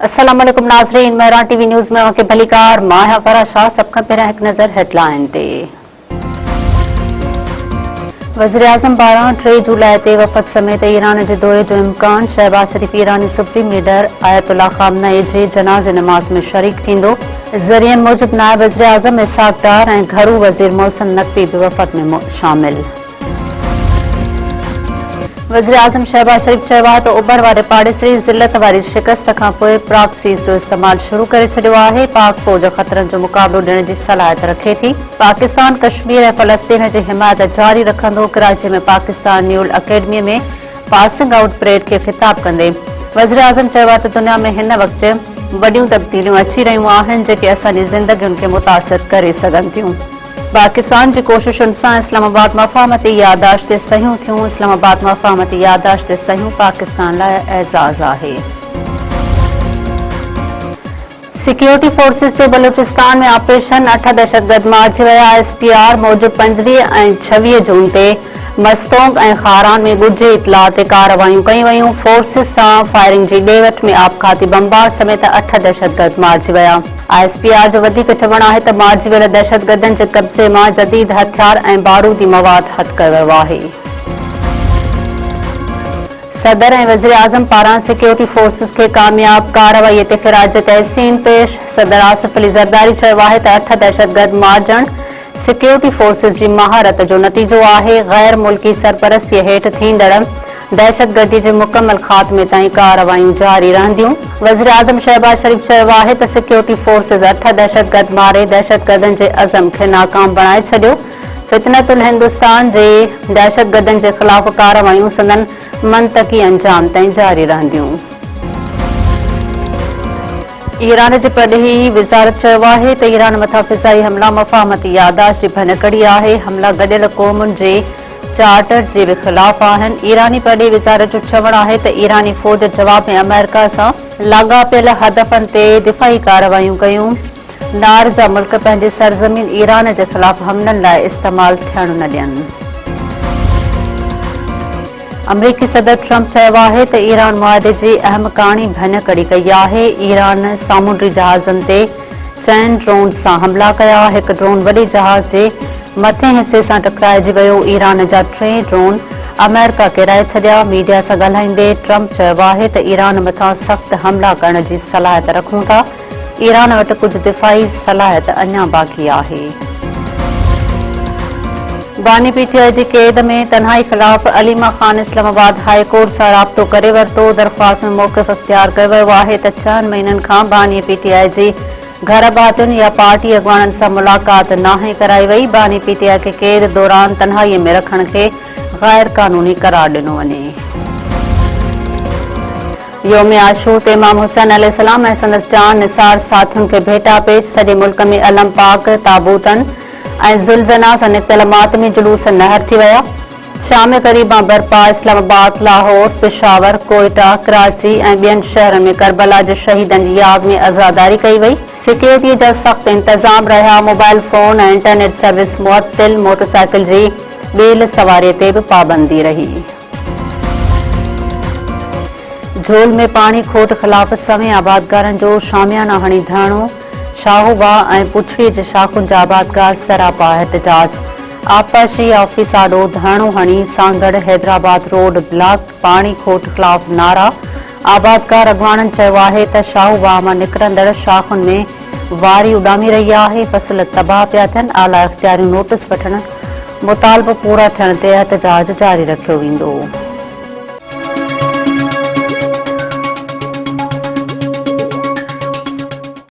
अस्सलाम वालेकुम नाज़रीन, मेहरान टीवी न्यूज़ में आपके भलीकार मां फरा शाह। सब खां पहिरियां हिकु नज़र हेडलाइन ते। वज़ीर-ए-आज़म पारां 3 जुलाई ते वफ़द समेत ईरान जे दौरे जो इम्कान। शहबाज शरीफ ईरानी सुप्रीम लीडर आयतुल्ला ख़ामनई जे जनाज़े नमाज़ में शरीक थींदो। ज़रियनि मूजिब नायब वज़ीर-ए-आज़म इसहाक़ डार ऐं घरू वज़ीर मोहसिन नक़वी बि वफ़द में शामिल। वज़ीर-ए-आज़म शहबाज शरीफ चयो आहे त उभर वारे पाड़ेसरी ज़िलत वारी शिकस्त खां पोइ प्रॉक्सीज़ जो इस्तेमालु शुरू करे छॾियो आहे। पाक फ़ौज खतरनि जो मुक़ाबिलो ॾियण जी सलाहियत रखे थी। पाकिस्तान कश्मीर ऐं फ़लस्तीन जी हिमायत जारी रखंदो। कराची में पाकिस्तान न्यूल अकेडमी में पासिंग आउट परेड खे ख़िताब कंदे वज़ीर-ए-आज़म चयो आहे त दुनिया में हिन वक़्तु वॾियूं तब्दीलियूं अची रहियूं आहिनि जेके असांजी ज़िंदगियुनि खे मुतासिर करे सघनि थियूं। पाकिस्तान जी कोशिशुनि सां इस्लामाबाद मफ़ाहमती याददाश्त ते सहियूं थियूं। इस्लामाबाद मफ़ाहमती याददाश्त ते सहियूं पाकिस्तान लाइ एज़ाज़ आहे। सिक्योरिटी फोर्सिस जो बलूचिस्तान में ऑपरेशन 8 दहशतगर्द मारिजी विया। SPR मौजूद 25 ऐं 26 जून ते मस्तोंग ऐं खारान में ॻुझे इतला ते कार्रवायूं कयूं वयूं। फोर्सिस सां फायरिंग जी ॾे वठ में आपघाती बमबार समेत 8 दहशतगर्द मारिजी विया। ISPR जो वधीक चवणु आहे त मारिजी वियल दहशतगर्दनि जे कब्ज़े मां जदीद हथियार ऐं बारूदी मवाद हथ कयो वियो आहे। सदर ऐं वज़ीर-ए-आज़म पारां सिक्योरिटी फोर्सिस खे कामयाब कार्रवाई ते ख़िराज तहसीन पेश। सदर आसिफ अली ज़रदारी चयो आहे त 8 दहशतगर्द मारिजण सिक्योरिटी फोर्सिस जी महारत जो नतीजो आहे। गैर मुल्की सरपरस्तीअ हेठि थींदड़ दहशतगर्दी जे मुकमल ख़ात्मे ताईं कार्रवायूं जारी रहंदियूं। वज़ीर-ए-आज़म शहबाज शरीफ चयो आहे त सिक्योरिटी फोर्सिस 8 दहशतगर्द मारे दहशतगर्दनि जे अज़म खे नाकाम बणाए छॾियो। फितनतुल हिंदुस्तान जे दहशतगर्दनि जे ख़िलाफ़ कार्रवायूं संदन मंतकी अंजाम ताईं जारी रहंदियूं। ईरान जे परॾेही वज़ारत चयो आहे त ईरान मथां फ़िज़ाई हमला मफ़ाहमती याददाश्त जी भनकड़ी आहे। हमला गॾियल क़ौमुनि जे चार्टर जे बि ख़िलाफ़ आहिनि। ईरानी परॾेही वज़ारत जो चवणु आहे त ईरानी फ़ौज जवाब में अमेरिका सां लाॻापियल हदफ़नि ते दिफ़ाई कार्रवायूं कयूं। नार जा मुल्क पंहिंजी सरज़मीन ईरान जे ख़िलाफ़ हमलनि लाइ इस्तेमालु थियणु न ॾियनि। अमरीकी सदर ट्रंप चयो आहे त ईरान मुआदे जी अहम कहाणी भनकड़ी कई आहे। ईरान सामूंडी जहाज़नि ते 4 ड्रोन सां हमला कया। हिकु ड्रोन वॾे जहाज़ जे मथे हिसे सां टकराइजी वियो। ईरान जा 3 ड्रोन अमेरिका किराए छॾिया। मीडिया सां ॻाल्हाईंदे ट्रंप चयो आहे त ईरान मथां सख़्त हमला करण जी सलाहियत रखूं था। ईरान वटि कुझु दिफ़ाई सलाहियत अञा बाक़ी आहे। बानी PTI जी क़ैद में तन्हाई ख़िलाफ़ अलीमा ख़ान इस्लामाबाद हाई कोर्ट सां राब्तो करे वरितो। दरख़्वास्त में मौक़िफ़ इख़्तियार कयो वियो आहे त 6 महीननि खां बानी PTI जी घर भातियुनि या पार्टी अॻवाननि सां मुलाक़ात नाहे कराई वई। बानी PTI खे क़ैद दौरान तन्हाईअ में रखण खे गैर क़ानूनी करार ॾिनो वञे। योम आशूर ते इमाम हुसैन अलैहिस्सलाम ऐं संदसि जान निसार साथियुनि खे भेटा पेश। सॼे मुल्क में अलम पाक ताबूतनि ऐं ज़ुलझना सां निकितल मातमी जुलूस नहर थी विया। शाम क़रीबां बरपा इस्लामाबाद, लाहौर, पेशावर, कोयटा, कराची ऐं ॿियनि शहरनि में करबला जे शहीदनि जी यादि में अज़ादारी कई वई। सिक्योरिटीअ जा सख़्त इंतज़ाम रहिया। मोबाइल फ़ोन ऐं इंटरनेट सर्विस मुअत्तिल। मोटरसाइकिल जी ॿेल सवारीअ ते बि पाबंदी रही। झोल में पाणी खोट ख़िलाफ़ सवें आबादगारनि जो शामियाना हणी धरणो। शाहूबाग ऐं पुछड़ीअ जे शाख़ुनि जा आबादगार सरापा एहतजाज। आबपाशी ऑफिस आॾो धरणो हणी सांगड़ हैदराबाद रोड ब्लॉक। पाणी खोट ख़िलाफ़ नारा। आबादगार अॻवाननि चयो आहे त शाहूबाग मां निकिरंदड़ शाख़ुनि में वारी उॾामी रही आहे। फ़सुल तबाह पिया थियनि। आला इख़्तियारियूं नोटिस वठण मुतालबो पूरा थियण ते एहतजाज जारी रखियो वेंदो।